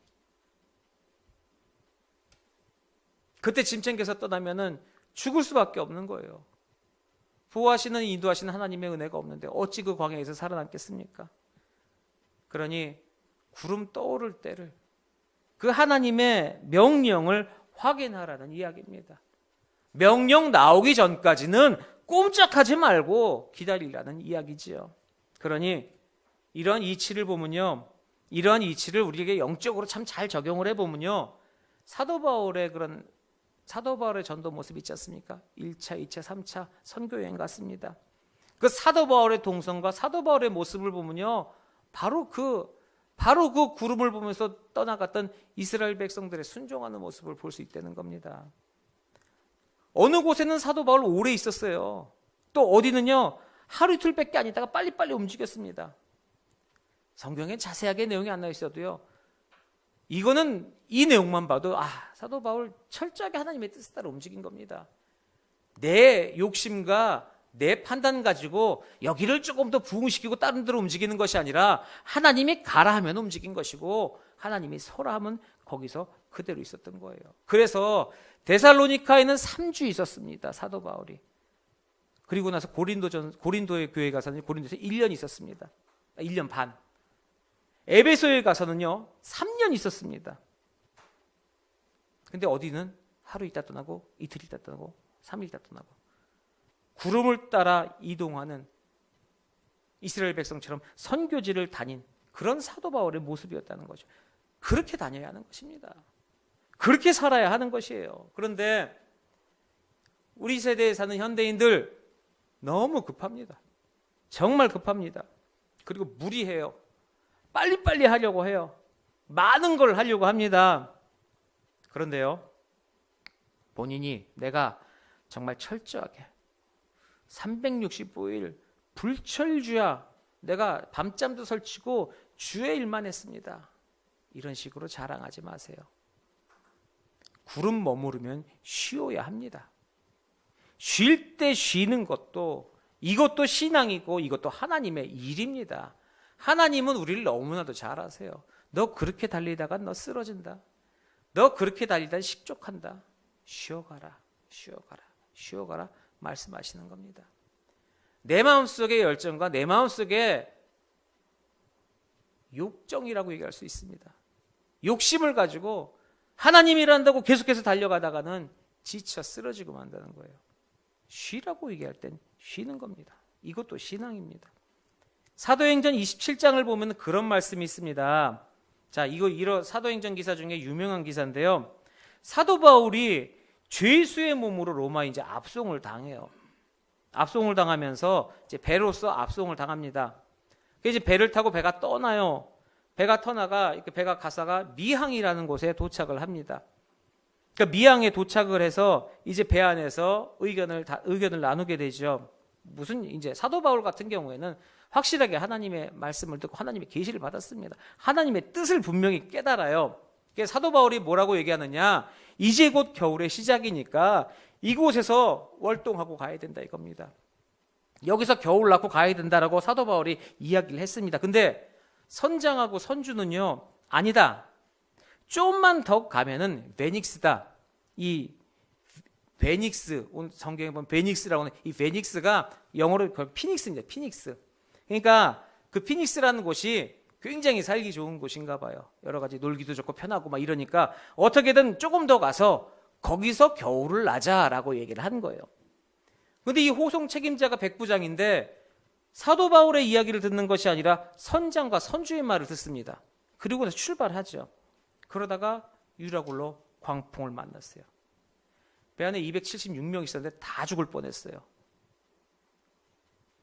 그때 짐 챙겨서 떠나면은 죽을 수밖에 없는 거예요. 보호하시는 인도하시는 하나님의 은혜가 없는데 어찌 그 광야에서 살아남겠습니까? 그러니 구름 떠오를 때를 그 하나님의 명령을 확인하라는 이야기입니다. 명령 나오기 전까지는 꼼짝하지 말고 기다리라는 이야기지요. 그러니 이러한 이치를 보면요, 이러한 이치를 우리에게 영적으로 참 잘 적용을 해보면요, 사도 바울의 전도 모습 있지 않습니까? 1차, 2차, 3차 선교여행 갔습니다. 그 사도 바울의 동선과 사도 바울의 모습을 보면요, 바로 그 구름을 보면서 떠나갔던 이스라엘 백성들의 순종하는 모습을 볼 수 있다는 겁니다. 어느 곳에는 사도 바울 오래 있었어요. 또 어디는요, 하루 이틀밖에 안 있다가 빨리빨리 움직였습니다. 성경에 자세하게 내용이 안 나와 있어도요, 이거는 이 내용만 봐도 사도 바울 철저하게 하나님의 뜻에 따라 움직인 겁니다. 내 욕심과 내 판단 가지고 여기를 조금 더 부흥시키고 다른 데로 움직이는 것이 아니라 하나님이 가라 하면 움직인 것이고 하나님이 서라 하면 거기서 그대로 있었던 거예요. 그래서 데살로니카에는 3주 있었습니다. 사도 바울이. 그리고 나서 고린도의 교회 가서는 고린도에서 1년 있었습니다. 1년 반. 에베소에 가서는요 3년 있었습니다. 근데 어디는 하루 있다 떠나고 이틀 있다 떠나고 3일 있다 떠나고 구름을 따라 이동하는 이스라엘 백성처럼 선교지를 다닌 그런 사도 바울의 모습이었다는 거죠. 그렇게 다녀야 하는 것입니다. 그렇게 살아야 하는 것이에요. 그런데 우리 세대에 사는 현대인들 너무 급합니다. 정말 급합니다. 그리고 무리해요. 빨리빨리 하려고 해요. 많은 걸 하려고 합니다. 그런데요, 본인이 내가 정말 철저하게 365일 불철주야, 내가 밤잠도 설치고 주의 일만 했습니다, 이런 식으로 자랑하지 마세요. 구름 머무르면 쉬어야 합니다. 쉴 때 쉬는 것도 이것도 신앙이고 이것도 하나님의 일입니다. 하나님은 우리를 너무나도 잘 아세요. 너 그렇게 달리다가 너 쓰러진다. 너 그렇게 달리다가 식족한다. 쉬어가라, 쉬어가라, 쉬어가라 말씀하시는 겁니다. 내 마음속의 열정과 내 마음속의 욕정이라고 얘기할 수 있습니다. 욕심을 가지고 하나님이라 한다고 계속해서 달려가다가는 지쳐 쓰러지고 만다는 거예요. 쉬라고 얘기할 땐 쉬는 겁니다. 이것도 신앙입니다. 사도행전 27장을 보면 그런 말씀이 있습니다. 자, 이거 사도행전 기사 중에 유명한 기사인데요. 사도 바울이 죄수의 몸으로 로마에 이제 압송을 당해요. 압송을 당하면서 이제 배로서 압송을 당합니다. 그래서 이제 배를 타고 배가 떠나요. 배가 떠나가 이렇게 배가 가다가 미항이라는 곳에 도착을 합니다. 그러니까 미항에 도착을 해서 이제 배 안에서 의견을 나누게 되죠. 무슨 이제 사도 바울 같은 경우에는 확실하게 하나님의 말씀을 듣고 하나님의 계시를 받았습니다. 하나님의 뜻을 분명히 깨달아요. 그래서 사도 바울이 뭐라고 얘기하느냐? 이제 곧 겨울의 시작이니까 이곳에서 월동하고 가야 된다 이겁니다. 여기서 겨울 낳고 가야 된다라고 사도 바울이 이야기를 했습니다. 근데 선장하고 선주는요, 아니다. 좀만 더 가면은 베닉스다. 이 베닉스, 오늘 성경에 보면 베닉스라고 하는 이 베닉스가 영어로 피닉스입니다. 피닉스. 그러니까 그 피닉스라는 곳이 굉장히 살기 좋은 곳인가 봐요. 여러 가지 놀기도 좋고 편하고 막 이러니까 어떻게든 조금 더 가서 거기서 겨울을 나자라고 얘기를 한 거예요. 그런데 이 호송 책임자가 백부장인데 사도 바울의 이야기를 듣는 것이 아니라 선장과 선주의 말을 듣습니다. 그리고 나서 출발하죠. 그러다가 유라굴로 광풍을 만났어요. 배 안에 276명 있었는데 다 죽을 뻔했어요.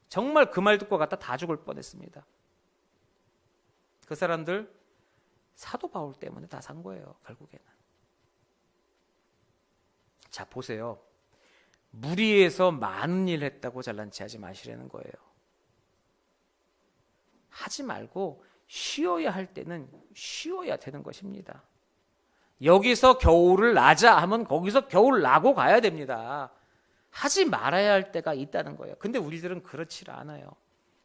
정말 그 말 듣고 갔다 다 죽을 뻔했습니다. 그 사람들 사도 바울 때문에 다 산 거예요. 결국에는. 자, 보세요. 무리해서 많은 일 했다고 잘난 체 하지 마시라는 거예요. 하지 말고 쉬어야 할 때는 쉬어야 되는 것입니다. 여기서 겨울을 나자 하면 거기서 겨울 나고 가야 됩니다. 하지 말아야 할 때가 있다는 거예요. 근데 우리들은 그렇지 않아요.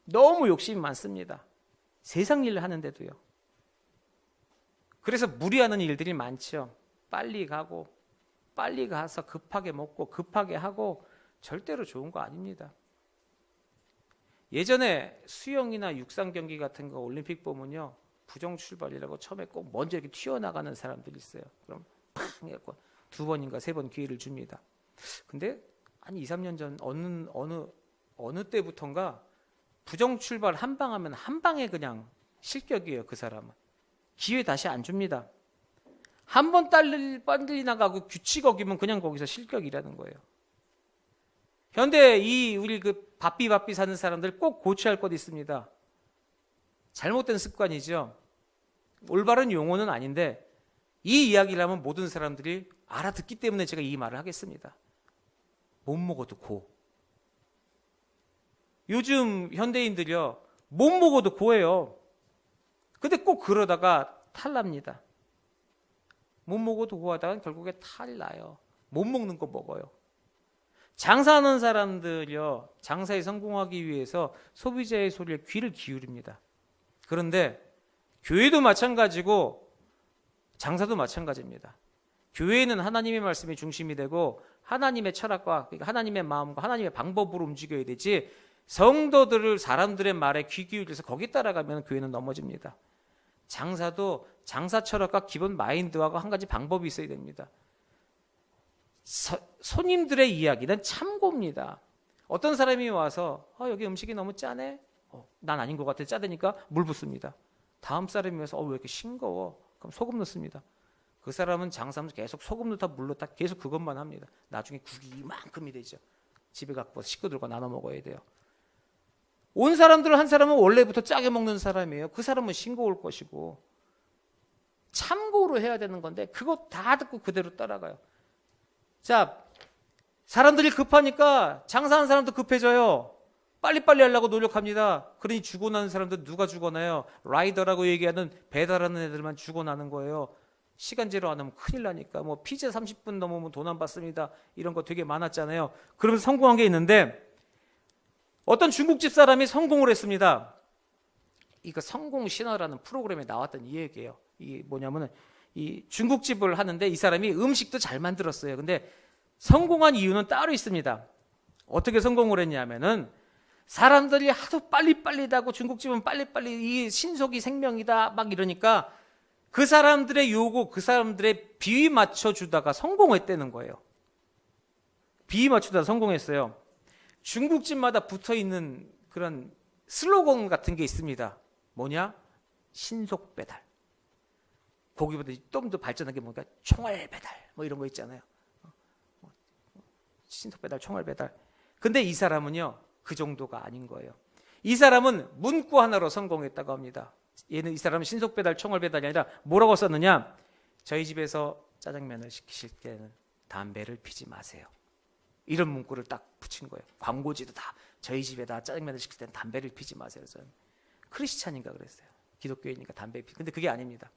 너무 욕심이 많습니다. 세상 일을 하는데도요. 그래서 무리하는 일들이 많죠. 빨리 가고 빨리 가서 급하게 먹고 급하게 하고 절대로 좋은 거 아닙니다. 예전에 수영이나 육상 경기 같은 거 올림픽 보면요. 부정 출발이라고 처음에 꼭 먼저 이렇게 튀어나가는 사람들이 있어요. 그럼 팡 해갖고 2번인가 3번 기회를 줍니다. 근데 한 2, 3년 전 어느 때부턴가 부정 출발 한 방 하면 한 방에 그냥 실격이에요. 그 사람은. 기회 다시 안 줍니다. 한 번 빨리 나가고 규칙 어기면 그냥 거기서 실격이라는 거예요. 현대 우리 그 바삐 사는 사람들 꼭 고쳐야 할 것 있습니다. 잘못된 습관이죠. 올바른 용어는 아닌데 이 이야기를 하면 모든 사람들이 알아듣기 때문에 제가 이 말을 하겠습니다. 못 먹어도 고. 요즘 현대인들이요. 못 먹어도 고예요. 근데 꼭 그러다가 탈납니다. 못 먹어도 고하다가 결국에 탈이 나요. 못 먹는 거 먹어요. 장사하는 사람들이요. 장사에 성공하기 위해서 소비자의 소리에 귀를 기울입니다. 그런데 교회도 마찬가지고 장사도 마찬가지입니다. 교회는 하나님의 말씀이 중심이 되고 하나님의 철학과 그러니까 하나님의 마음과 하나님의 방법으로 움직여야 되지 성도들을 사람들의 말에 귀 기울여서 거기 따라가면 교회는 넘어집니다. 장사도 장사 철학과 기본 마인드하고 한 가지 방법이 있어야 됩니다. 손님들의 이야기는 참고입니다. 어떤 사람이 와서 여기 음식이 너무 짜네? 난 아닌 것 같아. 짜다니까 물 붓습니다. 다음 사람이 와서 왜 이렇게 싱거워? 그럼 소금 넣습니다. 그 사람은 장사하면서 계속 소금 넣다 물 넣다 계속 그것만 합니다. 나중에 국이 이만큼이 되죠. 집에 갖고 와서 식구들과 나눠 먹어야 돼요. 온 사람들 한 사람은 원래부터 짜게 먹는 사람이에요. 그 사람은 싱거울 것이고 참고로 해야 되는 건데 그거 다 듣고 그대로 따라가요. 자, 사람들이 급하니까 장사하는 사람도 급해져요. 빨리빨리 하려고 노력합니다. 그러니 죽어나는 사람들 누가 죽어나요? 라이더라고 얘기하는 배달하는 애들만 죽어나는 거예요. 시간제로 안 하면 큰일 나니까. 뭐 피자 30분 넘으면 돈 안 받습니다. 이런 거 되게 많았잖아요. 그러면서 성공한 게 있는데 어떤 중국집 사람이 성공을 했습니다. 이거 성공 신화라는 프로그램에 나왔던 이 얘기예요. 이게 뭐냐면은 이 중국집을 하는데 이 사람이 음식도 잘 만들었어요. 근데 성공한 이유는 따로 있습니다. 어떻게 성공을 했냐면은 사람들이 하도 빨리빨리 하고 중국집은 빨리빨리 이 신속이 생명이다 막 이러니까 그 사람들의 요구, 그 사람들의 비위 맞춰주다가 성공했다는 거예요. 비위 맞추다가 성공했어요. 중국집마다 붙어있는 그런 슬로건 같은 게 있습니다. 뭐냐? 신속 배달. 거기보다 좀 더 발전한 게 뭔가 총알 배달 뭐 이런 거 있잖아요. 신속 배달, 총알 배달. 근데 이 사람은요. 그 정도가 아닌 거예요. 이 사람은 문구 하나로 성공했다고 합니다. 이 사람은 신속 배달, 총알 배달이 아니라 뭐라고 썼느냐? 저희 집에서 짜장면을 시키실 때는 담배를 피지 마세요. 이런 문구를 딱 붙인 거예요. 광고지도 다 저희 집에다 짜장면을 시킬 때는 담배를 피지 마세요. 저는 크리스찬인가 그랬어요. 기독교인이니까 담배 피. 근데 그게 아닙니다.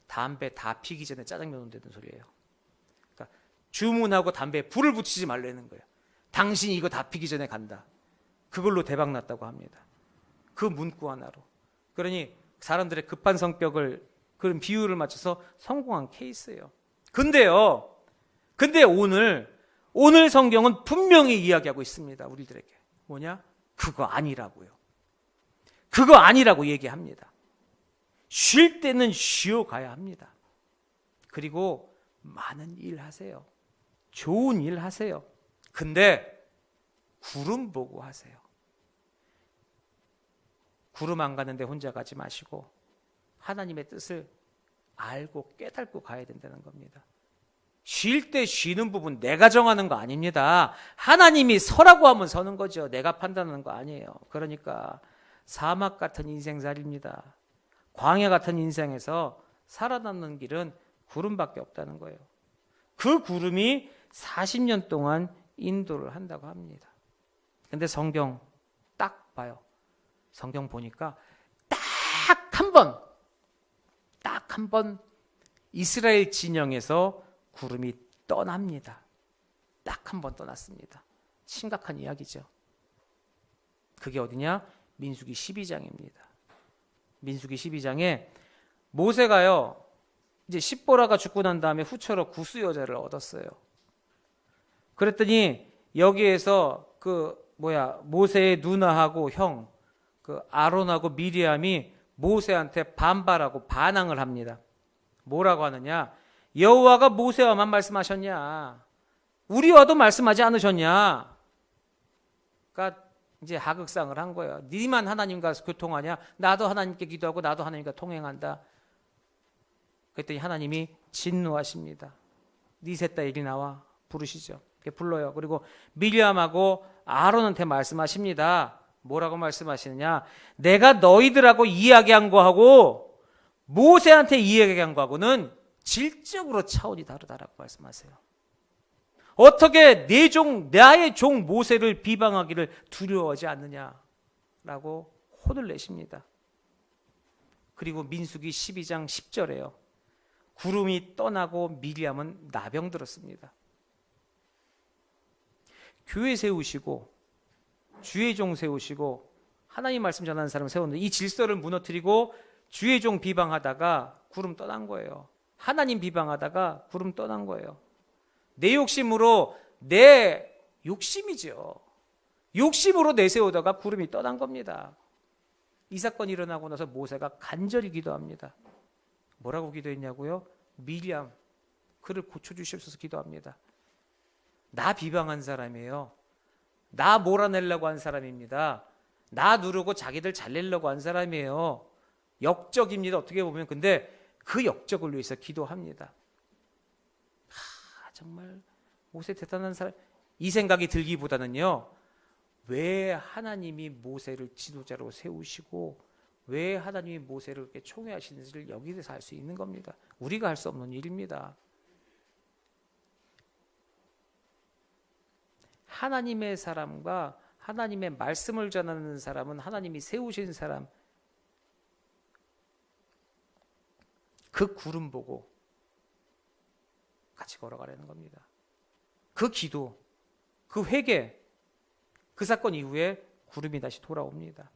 담배 다 피기 전에 짜장면 온다는 소리예요. 그러니까 주문하고 담배에 불을 붙이지 말라는 거예요. 당신이 이거 다 피기 전에 간다. 그걸로 대박 났다고 합니다. 그 문구 하나로. 그러니 사람들의 급한 성격을 그런 비율을 맞춰서 성공한 케이스예요. 근데 오늘 오늘 성경은 분명히 이야기하고 있습니다. 우리들에게. 뭐냐? 그거 아니라고요. 그거 아니라고 얘기합니다. 쉴 때는 쉬어가야 합니다. 그리고 많은 일 하세요. 좋은 일 하세요. 근데 구름 보고 하세요. 구름 안 가는데 혼자 가지 마시고 하나님의 뜻을 알고 깨닫고 가야 된다는 겁니다. 쉴 때 쉬는 부분 내가 정하는 거 아닙니다. 하나님이 서라고 하면 서는 거죠. 내가 판단하는 거 아니에요. 그러니까 사막 같은 인생살입니다. 광야 같은 인생에서 살아남는 길은 구름밖에 없다는 거예요. 그 구름이 40년 동안 인도를 한다고 합니다. 근데 성경 딱 봐요. 성경 보니까 딱 한 번 이스라엘 진영에서 구름이 떠납니다. 딱 한 번 떠났습니다. 심각한 이야기죠. 그게 어디냐? 민수기 12장입니다. 민수기 12장에 모세가요, 이제 십보라가 죽고 난 다음에 후처로 구스 여자를 얻었어요. 그랬더니 여기에서 모세의 누나하고 형, 아론하고 미리암이 모세한테 반발하고 반항을 합니다. 뭐라고 하느냐? 여호와가 모세와만 말씀하셨냐? 우리와도 말씀하지 않으셨냐? 그러니까 이제 하극상을 한 거예요. 니만 하나님과 교통하냐? 나도 하나님께 기도하고 나도 하나님과 통행한다. 그랬더니 하나님이 진노하십니다. 니 셋 다 이리 나와. 부르시죠. 불러요. 그리고 미리암하고 아론한테 말씀하십니다. 뭐라고 말씀하시느냐? 내가 너희들하고 이야기한 거하고 모세한테 이야기한 거하고는 질적으로 차원이 다르다라고 말씀하세요. 어떻게 나의 종 모세를 비방하기를 두려워하지 않느냐라고 혼을 내십니다. 그리고 민수기 12장 10절에요. 구름이 떠나고 미리암은 나병 들었습니다. 교회 세우시고 주의 종 세우시고 하나님 말씀 전하는 사람 세웠는데 이 질서를 무너뜨리고 주의 종 비방하다가 구름 떠난 거예요. 하나님 비방하다가 구름 떠난 거예요. 내 욕심으로 내 욕심이죠. 욕심으로 내세우다가 구름이 떠난 겁니다. 이 사건이 일어나고 나서 모세가 간절히 기도합니다. 뭐라고 기도했냐고요? 미리암 그를 고쳐주시옵소서 기도합니다. 나 비방한 사람이에요. 나 몰아내려고 한 사람입니다. 나 누르고 자기들 잘 내려고 한 사람이에요. 역적입니다. 어떻게 보면. 근데 그 역적을 위해서 기도합니다. 정말 모세 대단한 사람. 이 생각이 들기보다는요. 왜 하나님이 모세를 지도자로 세우시고 왜 하나님이 모세를 그렇게 총회하시는지를 여기에서 알 수 있는 겁니다. 우리가 할 수 없는 일입니다. 하나님의 사람과 하나님의 말씀을 전하는 사람은 하나님이 세우신 사람, 그 구름 보고 같이 걸어가려는 겁니다. 그 기도, 그 회개, 그 사건 이후에 구름이 다시 돌아옵니다.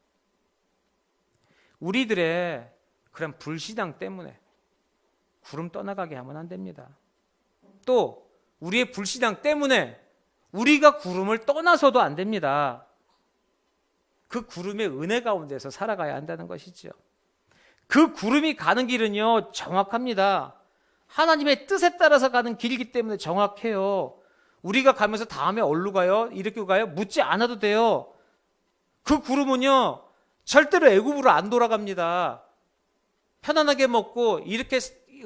우리들의 그런 불신앙 때문에 구름 떠나가게 하면 안 됩니다. 또 우리의 불신앙 때문에 우리가 구름을 떠나서도 안 됩니다. 그 구름의 은혜 가운데서 살아가야 한다는 것이죠. 그 구름이 가는 길은요 정확합니다. 하나님의 뜻에 따라서 가는 길이기 때문에 정확해요. 우리가 가면서 다음에 어디로 가요? 이렇게 가요? 묻지 않아도 돼요. 그 구름은요 절대로 애굽으로 안 돌아갑니다. 편안하게 먹고 이렇게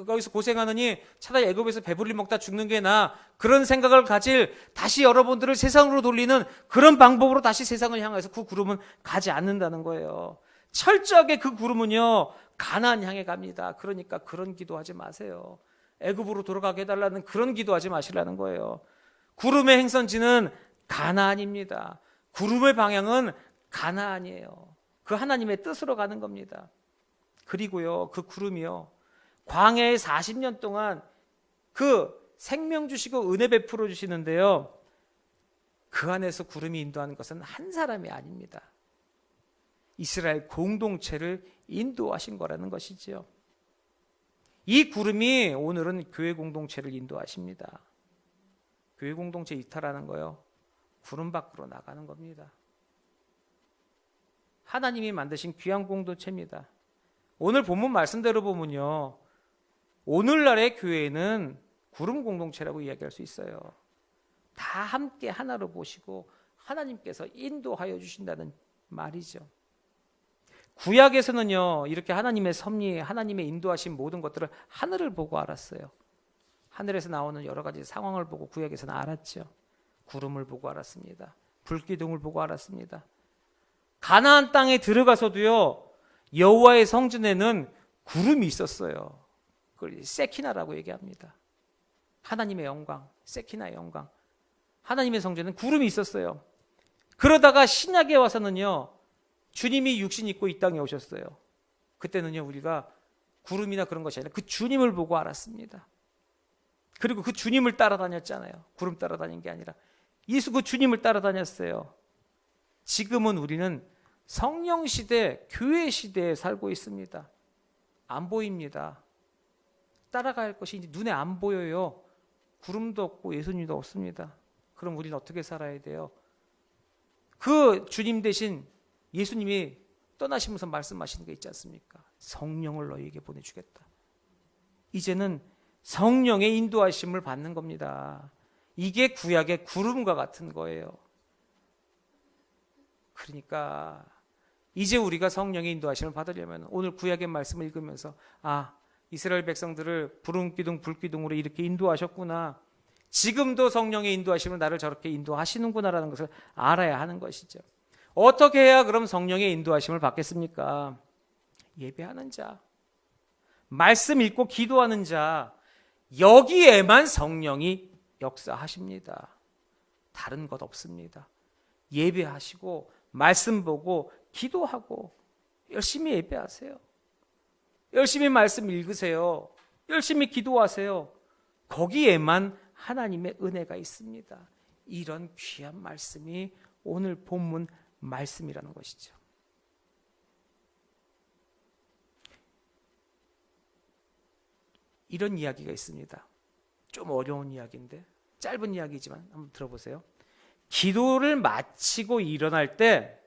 거기서 고생하느니 차라리 애굽에서 배불리 먹다 죽는 게 나아. 그런 생각을 가질 다시 여러분들을 세상으로 돌리는 그런 방법으로 다시 세상을 향해서 그 구름은 가지 않는다는 거예요. 철저하게 그 구름은요 가나안 향해 갑니다. 그러니까 그런 기도하지 마세요. 애굽으로 돌아가게 해달라는 그런 기도하지 마시라는 거예요. 구름의 행선지는 가나안입니다. 구름의 방향은 가나안이에요. 그 하나님의 뜻으로 가는 겁니다. 그리고요 그 구름이요 광야에 40년 동안 그 생명 주시고 은혜 베풀어 주시는데요 그 안에서 구름이 인도하는 것은 한 사람이 아닙니다. 이스라엘 공동체를 인도하신 거라는 것이지요. 이 구름이 오늘은 교회 공동체를 인도하십니다. 교회 공동체 이탈하는 거요. 구름 밖으로 나가는 겁니다. 하나님이 만드신 귀한 공동체입니다. 오늘 본문 말씀대로 보면요, 오늘날의 교회는 구름 공동체라고 이야기할 수 있어요. 다 함께 하나로 보시고 하나님께서 인도하여 주신다는 말이죠. 구약에서는요, 이렇게 하나님의 섭리, 하나님의 인도하신 모든 것들을 하늘을 보고 알았어요. 하늘에서 나오는 여러 가지 상황을 보고 구약에서는 알았죠. 구름을 보고 알았습니다. 불기둥을 보고 알았습니다. 가나안 땅에 들어가서도요, 여호와의 성전에는 구름이 있었어요. 그걸 세키나라고 얘기합니다. 하나님의 영광, 세키나의 영광. 하나님의 성전에는 구름이 있었어요. 그러다가 신약에 와서는요, 주님이 육신 입고 이 땅에 오셨어요. 그때는요, 우리가 구름이나 그런 것이 아니라 그 주님을 보고 알았습니다. 그리고 그 주님을 따라다녔잖아요. 구름 따라다닌 게 아니라 예수 그 주님을 따라다녔어요. 지금은 우리는 성령 시대, 교회 시대에 살고 있습니다. 안 보입니다. 따라갈 것이 이제 눈에 안 보여요. 구름도 없고 예수님도 없습니다. 그럼 우리는 어떻게 살아야 돼요? 그 주님 대신 예수님이 떠나시면서 말씀하시는 게 있지 않습니까? 성령을 너희에게 보내주겠다. 이제는 성령의 인도하심을 받는 겁니다. 이게 구약의 구름과 같은 거예요. 그러니까 이제 우리가 성령의 인도하심을 받으려면 오늘 구약의 말씀을 읽으면서 이스라엘 백성들을 부름기둥 불기둥으로 이렇게 인도하셨구나. 지금도 성령의 인도하심으로 나를 저렇게 인도하시는구나라는 것을 알아야 하는 것이죠. 어떻게 해야 그럼 성령의 인도하심을 받겠습니까? 예배하는 자, 말씀 읽고 기도하는 자, 여기에만 성령이 역사하십니다. 다른 것 없습니다. 예배하시고 말씀 보고 기도하고 열심히 예배하세요. 열심히 말씀 읽으세요. 열심히 기도하세요. 거기에만 하나님의 은혜가 있습니다. 이런 귀한 말씀이 오늘 본문 말씀이라는 것이죠. 이런 이야기가 있습니다. 좀 어려운 이야기인데 짧은 이야기지만 한번 들어보세요. 기도를 마치고 일어날 때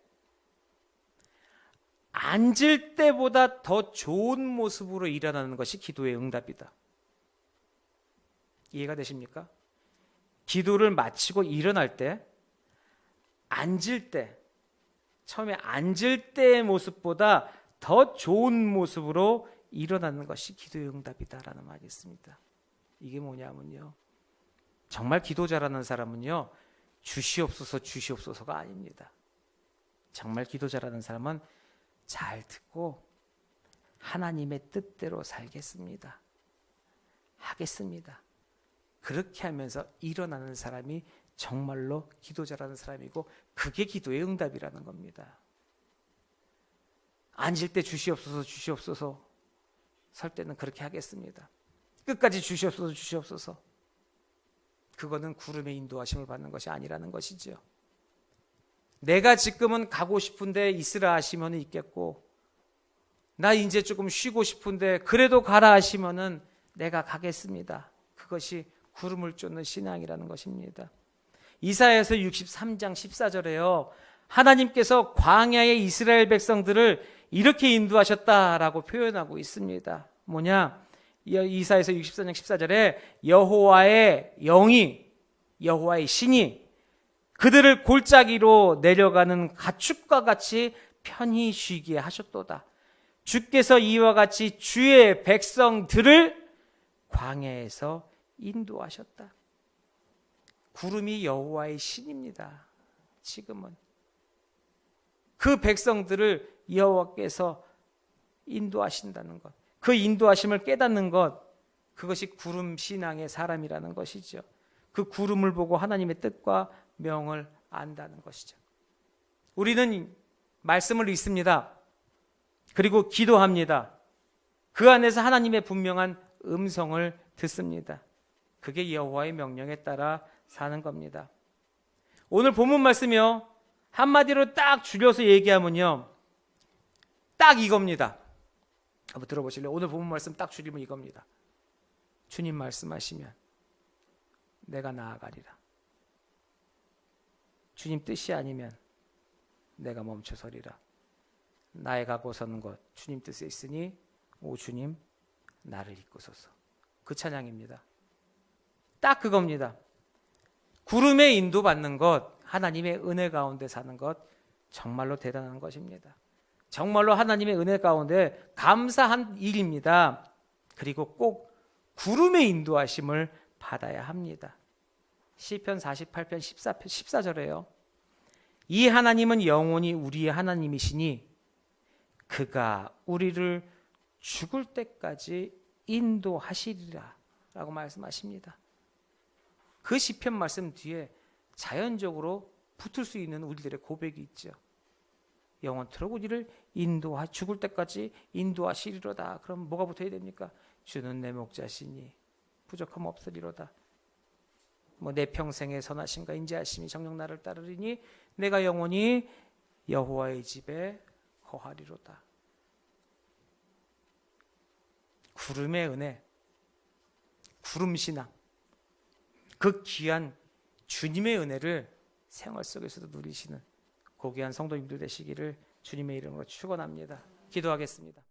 앉을 때보다 더 좋은 모습으로 일어나는 것이 기도의 응답이다. 이해가 되십니까? 기도를 마치고 일어날 때 앉을 때, 처음에 앉을 때의 모습보다 더 좋은 모습으로 일어나는 것이 기도의 응답이다라는 말이 있습니다. 이게 뭐냐면요, 정말 기도 잘하는 사람은요, 주시옵소서 주시옵소서가 아닙니다. 정말 기도 잘하는 사람은 잘 듣고 하나님의 뜻대로 살겠습니다. 하겠습니다. 그렇게 하면서 일어나는 사람이 정말로 기도 잘하는 사람이고 그게 기도의 응답이라는 겁니다. 앉을 때 주시옵소서 주시옵소서, 설 때는 그렇게 하겠습니다. 끝까지 주시옵소서 주시옵소서. 그거는 구름의 인도하심을 받는 것이 아니라는 것이죠. 내가 지금은 가고 싶은데 있으라 하시면 있겠고, 나 이제 조금 쉬고 싶은데 그래도 가라 하시면은 내가 가겠습니다. 그것이 구름을 쫓는 신앙이라는 것입니다. 이사야서 63장 14절에요. 하나님께서 광야의 이스라엘 백성들을 이렇게 인도하셨다라고 표현하고 있습니다. 뭐냐? 이사야서 64장 14절에 여호와의 영이, 여호와의 신이 그들을 골짜기로 내려가는 가축과 같이 편히 쉬게 하셨도다. 주께서 이와 같이 주의 백성들을 광야에서 인도하셨다. 구름이 여호와의 신입니다. 지금은 그 백성들을 여호와께서 인도하신다는 것, 그 인도하심을 깨닫는 것, 그것이 구름 신앙의 사람이라는 것이죠. 그 구름을 보고 하나님의 뜻과 명을 안다는 것이죠. 우리는 말씀을 읽습니다. 그리고 기도합니다. 그 안에서 하나님의 분명한 음성을 듣습니다. 그게 여호와의 명령에 따라 사는 겁니다. 오늘 본문 말씀이요, 한마디로 딱 줄여서 얘기하면요, 딱 이겁니다. 한번 들어보실래요? 오늘 본문 말씀 딱 줄이면 이겁니다. 주님 말씀하시면 내가 나아가리라. 주님 뜻이 아니면 내가 멈춰서리라. 나의 가고 서는 것 주님 뜻에 있으니 오 주님 나를 이끄소서. 그 찬양입니다. 딱 그겁니다. 구름에 인도받는 것, 하나님의 은혜 가운데 사는 것 정말로 대단한 것입니다. 정말로 하나님의 은혜 가운데 감사한 일입니다. 그리고 꼭 구름의 인도하심을 받아야 합니다. 시편 48편 14절에요. 이 하나님은 영원히 우리의 하나님이시니 그가 우리를 죽을 때까지 인도하시리라 라고 말씀하십니다. 그 시편 말씀 뒤에 자연적으로 붙을 수 있는 우리들의 고백이 있죠. 영원토록 우리를 죽을 때까지 인도하시리로다. 그럼 뭐가 붙어야 됩니까? 주는 내 목자시니 부족함 없으리로다. 내 평생의 선하심과 인자하심이 정녕 나를 따르리니 내가 영원히 여호와의 집에 거하리로다. 구름의 은혜, 구름신앙, 그 귀한 주님의 은혜를 생활 속에서도 누리시는 고귀한 성도님들 되시기를 주님의 이름으로 축원합니다. 기도하겠습니다.